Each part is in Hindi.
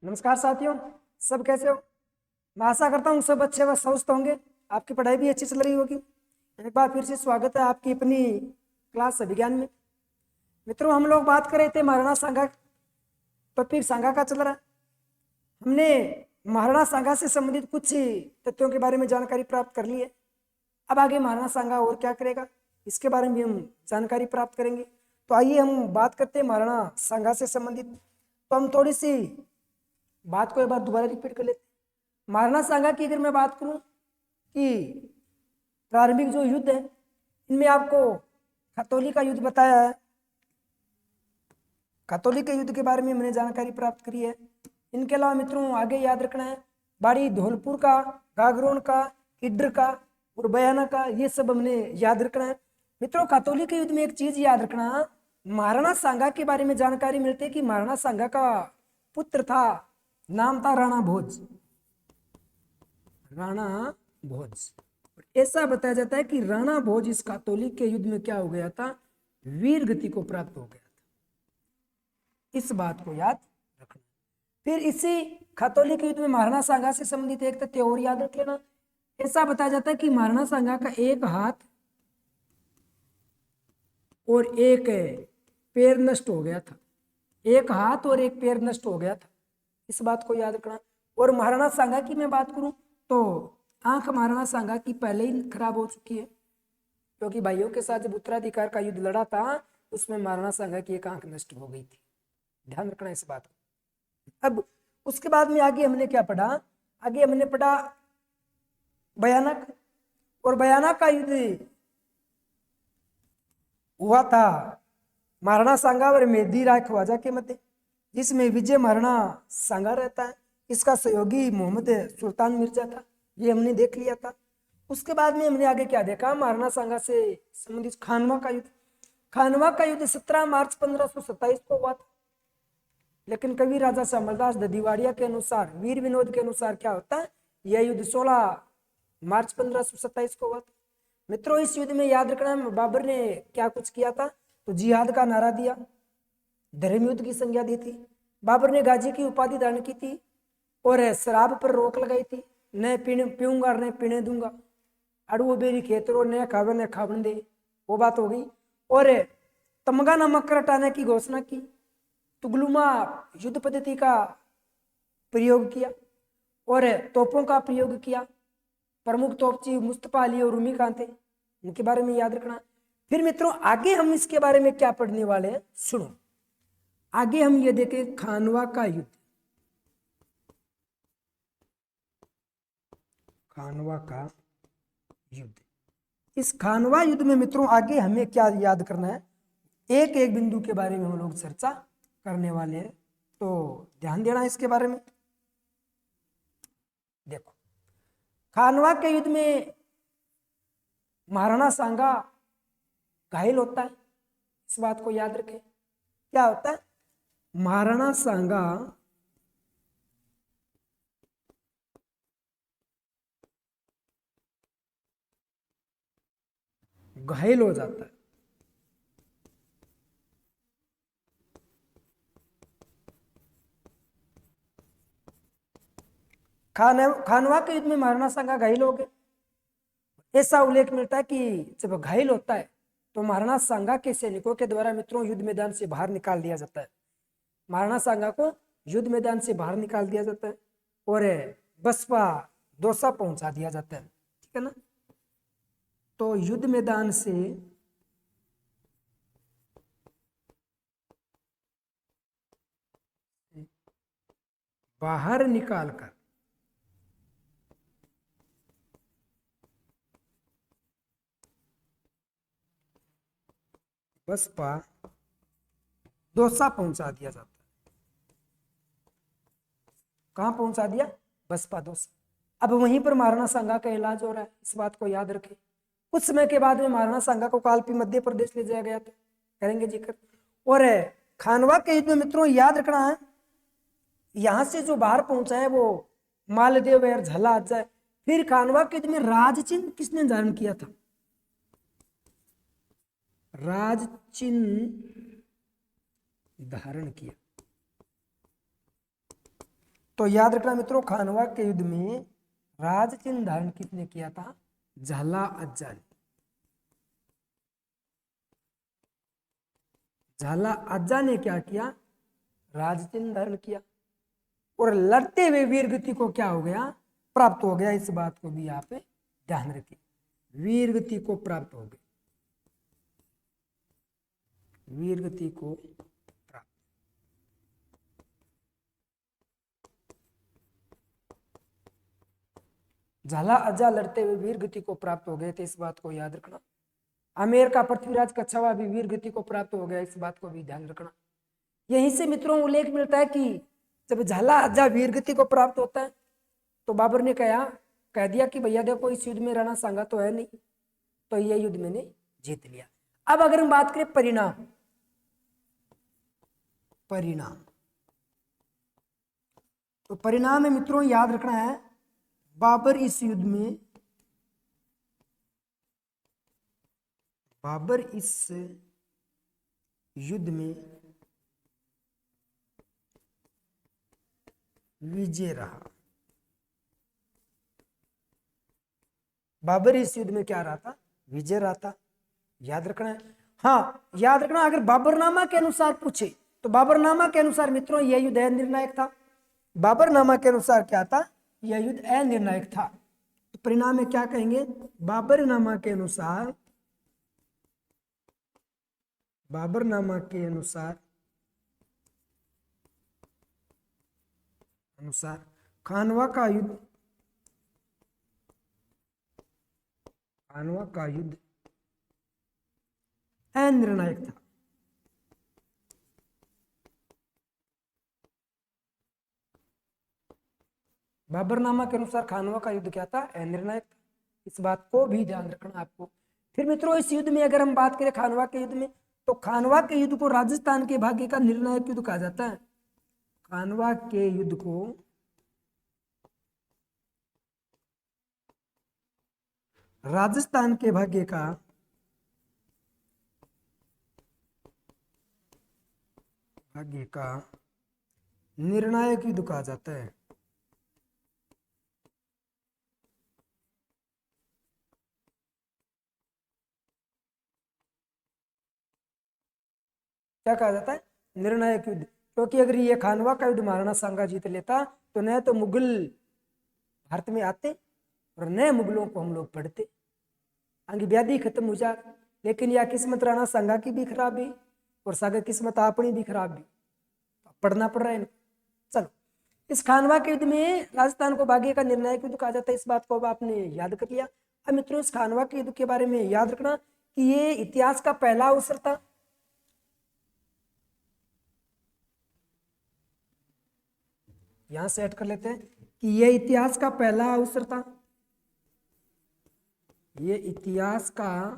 नमस्कार साथियों, सब कैसे हो। मैं आशा करता हूँ सब अच्छे व स्वस्थ होंगे, आपकी पढ़ाई भी अच्छी चल रही होगी। एक बार फिर से स्वागत है आपकी अपनी क्लास विज्ञान में। मित्रों, हम लोग बात कर रहे थे महाराणा सांगा, तो फिर सांगा का चल रहा है। हमने महाराणा सांगा से संबंधित कुछ तथ्यों के बारे में जानकारी प्राप्त कर ली है। अब आगे महाराणा सांगा और क्या करेगा, इसके बारे में भी हम जानकारी प्राप्त करेंगे। तो आइए हम बात करते हैं महाराणा सांगा से संबंधित। तो हम थोड़ी सी बात को एक बार दोबारा रिपीट कर लेते हैं। महाराणा सांगा की अगर मैं बात करूं कि प्रारंभिक जो युद्ध है, इनमें आपको खतौली का युद्ध बताया है। खतौली के युद्ध के बारे में मैंने जानकारी प्राप्त करी है। इनके अलावा मित्रों आगे याद रखना है बाड़ी धौलपुर का, गागरोन का, इड्र का और बयाना का, ये सब हमने याद रखना है। मित्रों, खतौली के युद्ध में एक चीज याद रखना, महाराणा सांगा के बारे में जानकारी मिलती है कि महाराणा सांगा का पुत्र था, नाम था राणा भोज। राणा भोज। ऐसा बताया जाता है कि राणा भोज इस खतौली के युद्ध में क्या हो गया था, वीर गति को प्राप्त हो गया था। इस बात को याद रखना। फिर इसी खतौली के युद्ध में महाराणा सांगा से संबंधित एक तथ्य और याद रख लेना। ऐसा बताया जाता है कि महाराणा सांगा का एक हाथ और एक पैर नष्ट हो गया था। एक हाथ और एक पैर नष्ट हो गया था, इस बात को याद रखना। और महाराणा सांगा की मैं बात करूं तो आंख महाराणा सांगा की पहले ही खराब हो चुकी है, क्योंकि भाइयों के साथ जब उत्तराधिकार का युद्ध लड़ा था उसमें महाराणा सांगा की एक आंख नष्ट हो गई थी। ध्यान रखना इस बात को। अब उसके बाद में आगे हमने क्या पढ़ा, आगे हमने पढ़ा भयानक। और भयानक का युद्ध हुआ था महाराणा सांगा और मेहदी राय ख्वाजा के मध्य, जिसमें विजय महाराणा सांगा रहता है, इसका सहयोगी मोहम्मद सुल्तान मिर्जा था। ये हमने देख लिया था। उसके बाद में हमने आगे क्या देखा, महाराणा सांगा से संबंधित खानवा का युद्ध। खानवा का युद्ध 17 मार्च 1527 को हुआ था। लेकिन कवि राजा श्यामलदास ददीवाड़िया के अनुसार, वीर विनोद के अनुसार क्या होता है, यह युद्ध 16 मार्च 1527 को हुआ था। मित्रों, इस युद्ध में याद रखना बाबर ने क्या कुछ किया था, तो जिहाद का नारा दिया, धर्म युद्ध की संज्ञा दी थी, बाबर ने गाजी की उपाधि धारण की थी और शराब पर रोक लगाई थी। न पीऊंगा न पीने दूंगा, अड़ू बेरी खेतरो न खावे न खावन दे, वो बात हो गई। और तमगा नमक हटाने की घोषणा की। तुगलुमा युद्ध पद्धति का प्रयोग किया और तोपों का प्रयोग किया। प्रमुख तोपची मुस्तफा अली और रूमी खान थे, उनके बारे में याद रखना। फिर मित्रों आगे हम इसके बारे में क्या पढ़ने वाले हैं, सुनो। आगे हम ये देखें खानवा का युद्ध। खानवा का युद्ध, इस खानवा युद्ध में मित्रों आगे हमें क्या याद करना है, एक एक बिंदु के बारे में हम लोग चर्चा करने वाले हैं, तो ध्यान देना इसके बारे में। देखो, खानवा के युद्ध में महाराणा सांगा घायल होता है, इस बात को याद रखें। क्या होता है, महाराणा सांगा घायल हो जाता है। खानवा के युद्ध में महाराणा सांगा घायल हो गए। ऐसा उल्लेख मिलता है कि जब घायल होता है तो महाराणा सांगा के सैनिकों के द्वारा मित्रों युद्ध मैदान से बाहर निकाल दिया जाता है। महाराणा सांगा को युद्ध मैदान से बाहर निकाल दिया जाता है और बसपा दौसा पहुंचा दिया जाता है, ठीक है ना। तो युद्ध मैदान से बाहर निकालकर बसपा दौसा पहुंचा दिया जाता है। कहां पहुंचा दिया, बसपा दौसा। अब वहीं पर महाराणा सांगा का इलाज हो रहा है, इस बात को याद रखें। कुछ समय के बाद में महाराणा सांगा को कालपी मध्य प्रदेश ले जाया गया था, करेंगे जिक्र। और खानवा के युद्ध में मित्रों याद रखना है, यहां से जो बाहर पहुंचा है वो मालदेव और झला अज्जा। फिर खानवा के युद्ध में राज चिन्ह किसने धारण किया था, राज चिन्ह धारण किया तो याद रखना मित्रों, खानवा के युद्ध में राज चिन्ह धारण किसने किया था? झाला अज्जा ने। झाला अज्जा ने क्या किया? राज चिन्ह धारण किया। और लड़ते हुए वीर गति को क्या हो गया? प्राप्त हो गया। इस बात को भी आप ध्यान रखिए, वीर गति को प्राप्त हो गई, वीर गति को प्राप्त। झाला अज्जा लड़ते हुए वीर गति को प्राप्त हो गए थे, इस बात को याद रखना। आमेर का पृथ्वीराज कच्छावा भी वीर गति को प्राप्त हो गया, इस बात को भी ध्यान रखना। यहीं से मित्रों उल्लेख मिलता है कि जब झाला अज्जा वीर गति को प्राप्त होता है तो बाबर ने कह दिया कि भैया देखो, इस युद्ध में राणा सांगा तो है नहीं, तो यह युद्ध मैंने जीत लिया। अब अगर हम बात करें परिणाम, तो परिणाम में मित्रों याद रखना है, बाबर इस युद्ध में विजय रहा। बाबर इस युद्ध में क्या रहा था? विजय रहा था। याद रखना है। हाँ, याद रखना, अगर बाबरनामा के अनुसार पूछे तो बाबरनामा के अनुसार मित्रों यह युद्ध अनिर्णायक था। बाबरनामा के अनुसार क्या था? यह युद्ध अनिर्णायक था। तो परिणाम में क्या कहेंगे? बाबरनामा के अनुसार खानवा का युद्ध अनिर्णायक था। बाबरनामा के अनुसार खानवा का युद्ध क्या था? अनिर्णायक था। इस बात को भी ध्यान रखना आपको। फिर मित्रों इस युद्ध में अगर हम बात करें खानवा के युद्ध में, तो खानवा के युद्ध को राजस्थान के भाग्य का निर्णायक युद्ध कहा जाता है। खानवा के युद्ध को राजस्थान के भाग्य का निर्णायक युद्ध कहा जाता है। क्या कहा जाता है? निर्णायक युद्ध। क्योंकि अगर ये खानवा का युद्ध महाराणा सांगा जीत लेता तो न तो मुगल भारत में आते और न मुगलों को हम लोग पढ़ते, आगे व्याधि खत्म हो जाती। लेकिन यह किस्मत राणा सांगा की भी खराब है और सागर किस्मत अपनी भी खराब है, पढ़ना पड़ रहा है। चलो, इस खानवा के युद्ध में राजस्थान को भाग्य का निर्णायक युद्ध कहा जाता है। इस बात को अब आपने याद कर लिया। अब मित्रों इस खानवा के युद्ध के बारे में याद रखना कि ये इतिहास का पहला अवसर था। यहां से ऐड कर लेते हैं कि यह इतिहास का पहला अवसर था। ये इतिहास का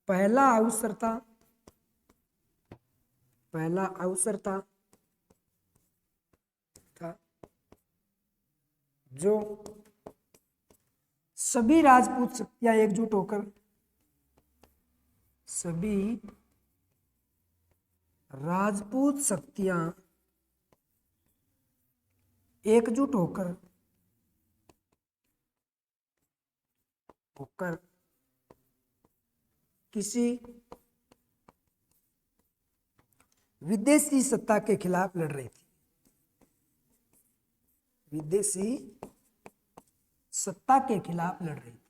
पहला अवसर था जो सभी राजपूत शक्तियां एकजुट होकर किसी विदेशी सत्ता के खिलाफ लड़ रही थी। विदेशी सत्ता के खिलाफ लड़ रही थी।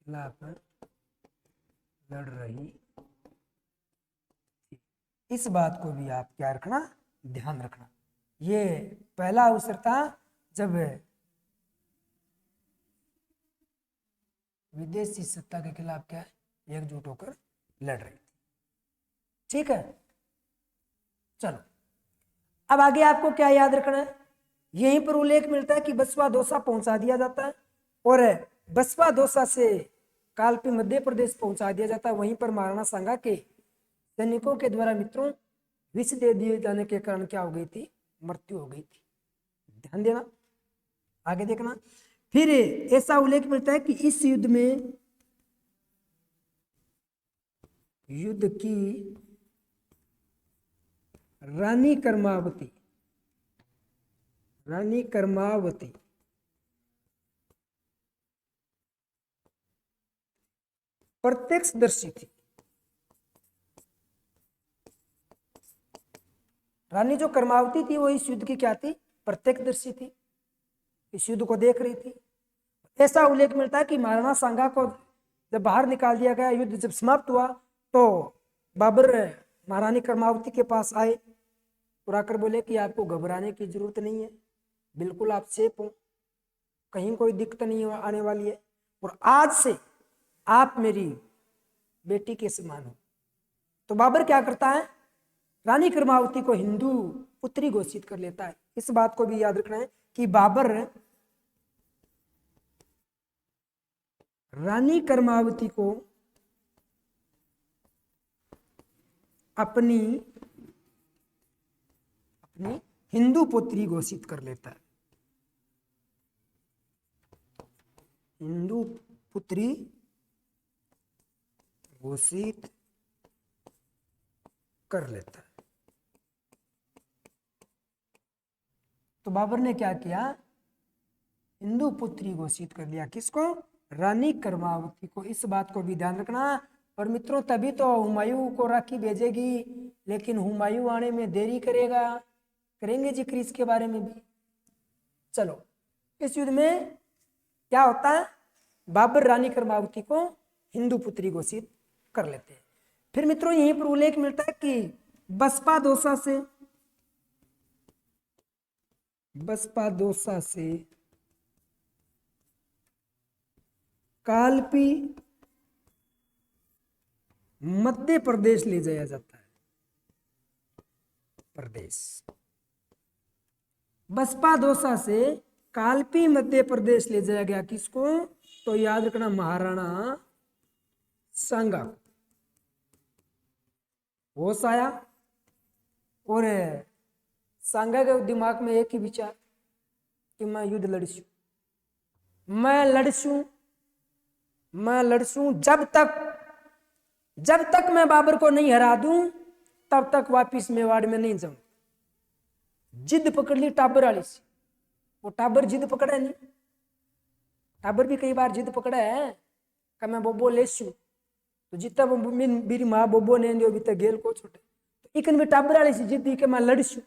खिलाफ लड़ रही थी। इस बात को भी आप क्या रखना? ध्यान रखना। ये पहला अवसर था जब विदेशी सत्ता के खिलाफ क्या एकजुट होकर लड़ रही थी। ठीक है, चलो अब आगे आपको क्या याद रखना है? यहीं पर उल्लेख मिलता है कि बसवा दौसा पहुंचा दिया जाता है और बसवा दौसा से कालपी मध्य प्रदेश पहुंचा दिया जाता है। वहीं पर महाराणा सांगा के सैनिकों के द्वारा मित्रों विष दे दिए जाने के कारण क्या हो गई थी? मृत्यु हो गई थी। ध्यान देना, आगे देखना। फिर ऐसा उल्लेख मिलता है कि इस युद्ध में युद्ध की रानी कर्मावती, रानी कर्मावती प्रत्यक्षदर्शी थी। रानी जो कर्मावती थी वो इस युद्ध की क्या थी? प्रत्यक्षदर्शी थी, इस युद्ध को देख रही थी। ऐसा उल्लेख मिलता है कि महाराणा सांगा को जब बाहर निकाल दिया गया, युद्ध जब समाप्त हुआ, तो बाबर महारानी कर्मावती के पास आए और आकर बोले कि आपको घबराने की जरूरत नहीं है, बिल्कुल आप सेफ हो, कहीं कोई दिक्कत नहीं आने वाली है, और आज से आप मेरी बेटी के समान हो। तो बाबर क्या करता है? रानी कर्मावती को हिंदू पुत्री घोषित कर लेता है। इस बात को भी याद रखना है कि बाबर रानी कर्मावती को अपनी अपनी हिंदू पुत्री घोषित कर लेता है, हिंदू पुत्री घोषित कर लेता है। तो बाबर ने क्या किया? हिंदू पुत्री घोषित कर लिया। किसको? रानी कर्मावती को। इस बात को भी ध्यान रखना। और मित्रों, तभी तो हुमायूं को राखी भेजेगी, लेकिन हुमायूं आने में देरी करेगा, करेंगे जिक्र इसके बारे में भी। चलो, इस युद्ध में क्या होता है? बाबर रानी कर्मावती को हिंदू पुत्री घोषित कर लेते हैं। फिर मित्रों, यहीं पर उल्लेख मिलता है कि बसपा दोसा से कालपी मध्य प्रदेश ले जाया जाता है। प्रदेश बसपा दोसा से कालपी मध्य प्रदेश ले जाया गया। किसको? तो याद रखना, महाराणा सांगा। होश आया और सांगा के दिमाग में एक ही विचार कि मैं युद्ध लड़सूं, मैं लड़सूं जब तक मैं बाबर को नहीं हरा दूं तब तक वापिस मेवाड़ में नहीं जाऊं। जिद पकड़ ली टाबर वाली से। वो टाबर जिद पकड़ा नहीं, टाबर भी कई बार जिद पकड़ा है कि मैं बोबो लेसू, तो जितना मेरी माँ बोबो ने दियो बीते गेल को छोटे, तो इकन भी टाबर वाली से जिद दी कि मैं लड़सूं।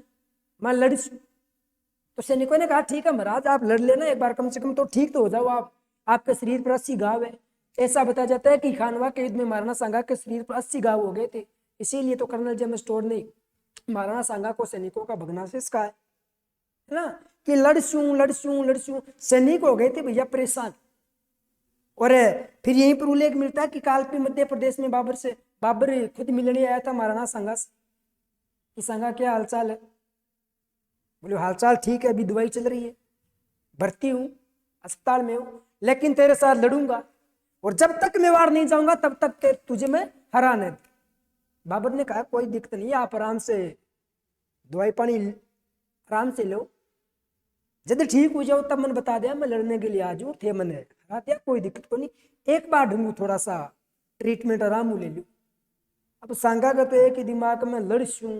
तो सैनिकों ने कहा ठीक है महाराज, आप लड़ लेना एक बार, कम से कम तो ठीक तो हो जाओ आप, आपके शरीर पर 80 घाव है। ऐसा बताया जाता है कि खानवा के युद्ध में महाराणा सांगा के शरीर पर 80 घाव हो गए थे। इसीलिए तो कर्नल जेम्स टोड ने महाराणा सांगा को सैनिकों का भग्नाशेष कहा है ना, कि लड़सूं। सैनिक हो गए थे भैया परेशान। और फिर यहीं पर उल्लेख मिलता है कि कालपी मध्य प्रदेश में बाबर खुद मिलने आया था महाराणा सांगा से कि सांगा क्या हालचाल है? बोले हालचाल ठीक है, अभी दवाई चल रही है, भर्ती हूं, अस्पताल में हूं, लेकिन तेरे साथ लड़ूंगा और जब तक मेवाड़ नहीं जाऊंगा तब तक तुझे मैं हरा नहीं। बाबर ने कहा कोई दिक्कत नहीं, आप आराम से दवाई पानी आराम से लो, जब ठीक हो जाओ तब मन बता दिया, मैं लड़ने के लिए आ जाऊं, थे मन हरा दिया, कोई दिक्कत को नहीं, एक बार ढूंढू थोड़ा सा ट्रीटमेंट आराम ले लू। अब सांगा का तो एक ही दिमाग में लड़सूं।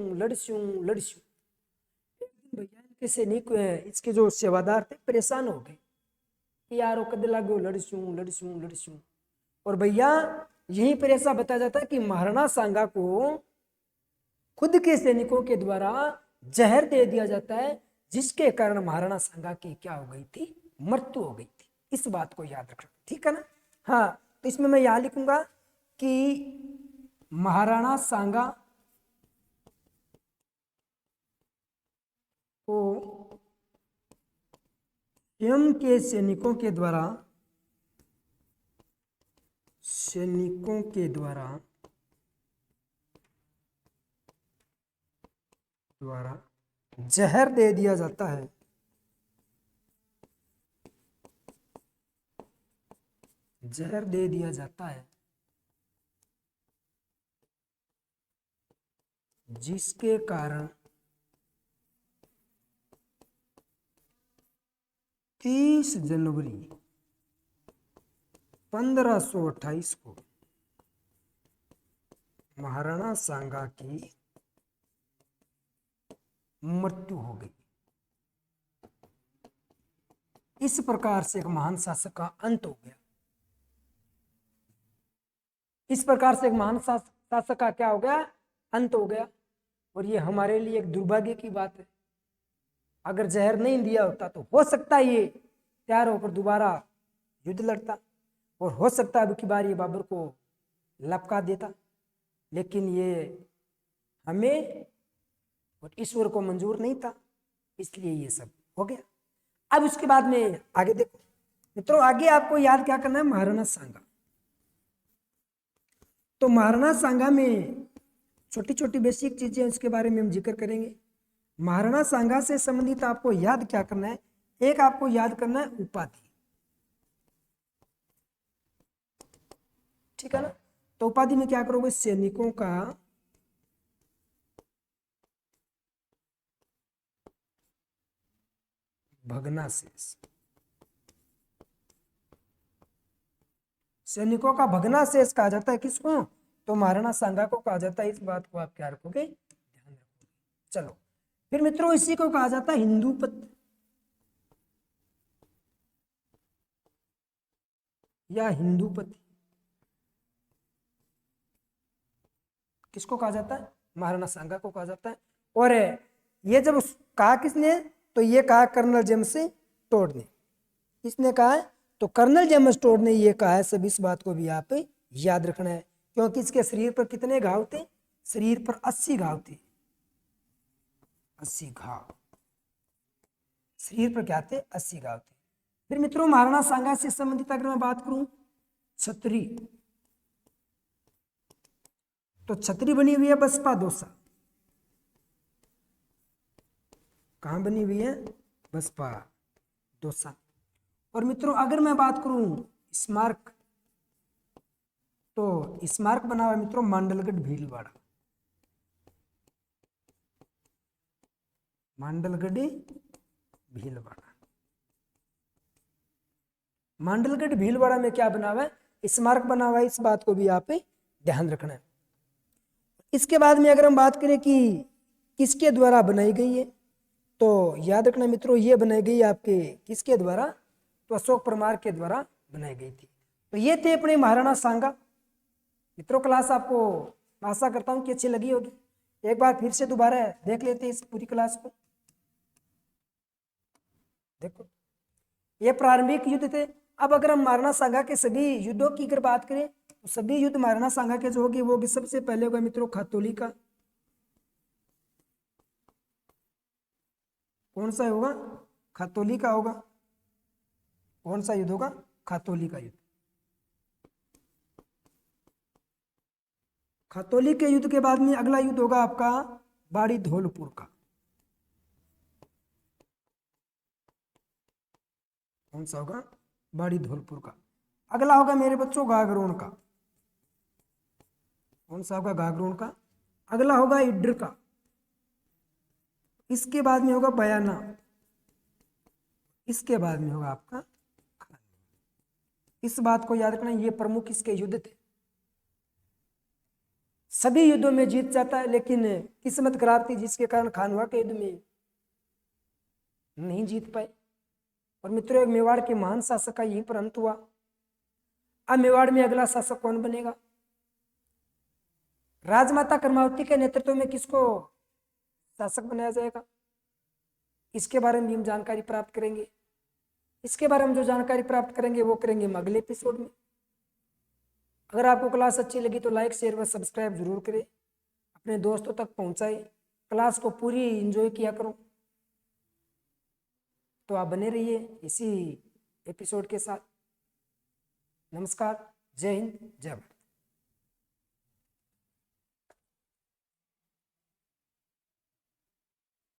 भैया इनके सैनिक इसके जो सेवादार थे परेशान हो गए कि यार कद लागो लड़सूं। और भैया यहीं पर ऐसा बताया जाता है कि महाराणा सांगा को खुद के सैनिकों के द्वारा जहर दे दिया जाता है, जिसके कारण महाराणा सांगा की क्या हो गई थी? मृत्यु हो गई थी। इस बात को याद रखना, ठीक है ना? हाँ, तो इसमें मैं यहां लिखूंगा कि महाराणा सांगा को स्वयं के सैनिकों के द्वारा जहर दे दिया जाता है, जिसके कारण 30 जनवरी 1528 को महाराणा सांगा की मृत्यु हो गई। इस प्रकार से एक महान शासक का अंत हो गया। इस प्रकार से एक महान शासक का क्या हो गया? अंत हो गया। और ये हमारे लिए एक दुर्भाग्य की बात है। अगर जहर नहीं दिया होता तो हो सकता है ये तैयार होकर दोबारा युद्ध लड़ता, और हो सकता है अब की बार ये बाबर को लपका देता, लेकिन ये हमें और ईश्वर को मंजूर नहीं था, इसलिए ये सब हो गया। अब उसके बाद में आगे देखो मित्रों, आगे आपको याद क्या करना है? महाराणा सांगा। तो महाराणा सांगा में छोटी छोटी बेसिक चीजें, उसके बारे में हम जिक्र करेंगे। महाराणा सांगा से संबंधित आपको याद क्या करना है? एक आपको याद करना है उपाधि, ठीक है ना? तो उपाधि में क्या करोगे? सैनिकों का भग्नाशेष। सैनिकों का भग्नाशेष कहा जाता है किसको? तो महाराणा सांगा को कहा जाता है। इस बात को आप क्या रखोगे? ध्यान रखोगे। चलो फिर मित्रों, इसी को कहा जाता है हिंदूपत या हिंदूपति। किसको कहा जाता है? महाराणा सांगा को कहा जाता है। और ये जब कहा किसने? तो ये कहा कर्नल जेम्स टोड ने। किसने कहा है? तो कर्नल जेम्स टोड ने ये कहा है। सब इस बात को भी आप याद रखना है, क्योंकि इसके शरीर पर कितने घाव थे? शरीर पर 80 घाव थे। 80 घाव शरीर पर क्या थे? 80 घाव थे। फिर मित्रों, महाराणा सांगा से संबंधित अगर मैं बात करूं, छतरी, तो छतरी बनी हुई है बसपा दौसा। कहां बनी हुई है? बसपा दौसा। और मित्रों, अगर मैं बात करूं स्मारक, तो स्मारक बना हुआ है मित्रों मांडलगढ़ भीलवाड़ा। मांडलगढ़ भीलवाड़ा। मांडलगढ़ भीलवाड़ा में क्या बना हुआ है? स्मारक बना हुआ है। इस बात को भी आप ध्यान रखना है। इसके बाद में अगर हम बात करें कि किसके द्वारा बनाई गई है, तो याद रखना मित्रों, ये बनाई गई आपके किसके द्वारा? तो अशोक परमार के द्वारा बनाई गई थी। तो ये थे अपने महाराणा सांगा। मित्रों, क्लास आपको आशा करता हूं कि अच्छी लगी होगी। एक बार फिर से दोबारा देख लेते हैं इस पूरी क्लास को। देखो, ये प्रारंभिक युद्ध थे। अब अगर हम महाराणा सांगा के सभी युद्धों की अगर बात करें, तो सभी युद्ध महाराणा सांगा के जो होगी वो होगी, सबसे पहले होगा मित्रों खातौली का। कौन सा होगा? खातौली का होगा। कौन सा युद्ध होगा? खातौली का युद्ध। खातौली के युद्ध के बाद में अगला युद्ध होगा आपका बाड़ी धौलपुर का। कौन सा होगा? बाड़ी धौलपुर का। अगला होगा मेरे बच्चों गागरोन का। कौन सा होगा? गागरोन का। अगला होगा इड्र का। इसके बाद में होगा बयाना। इसके बाद में होगा आपका खानवा। इस बात को याद रखना, ये प्रमुख इसके युद्ध थे। सभी युद्धों में जीत जाता है, लेकिन किस्मत खराब थी जिसके कारण खानवा के युद्ध में नहीं जीत पाए। और मित्रों, एक मेवाड़ के महान शासक का यहीं पर अंत हुआ। अब मेवाड़ में अगला शासक कौन बनेगा? राजमाता कर्मावती के नेतृत्व में किसको शासक बनाया जाएगा? इसके बारे में हम जानकारी प्राप्त करेंगे। इसके बारे में जो जानकारी प्राप्त करेंगे वो करेंगे हम अगले एपिसोड में। अगर आपको क्लास अच्छी लगी तो लाइक शेयर व सब्सक्राइब जरूर करें, अपने दोस्तों तक पहुंचाएं। क्लास को पूरी एंजॉय किया करो। तो आप बने रहिए इसी एपिसोड के साथ। नमस्कार, जय हिंद, जय भारत।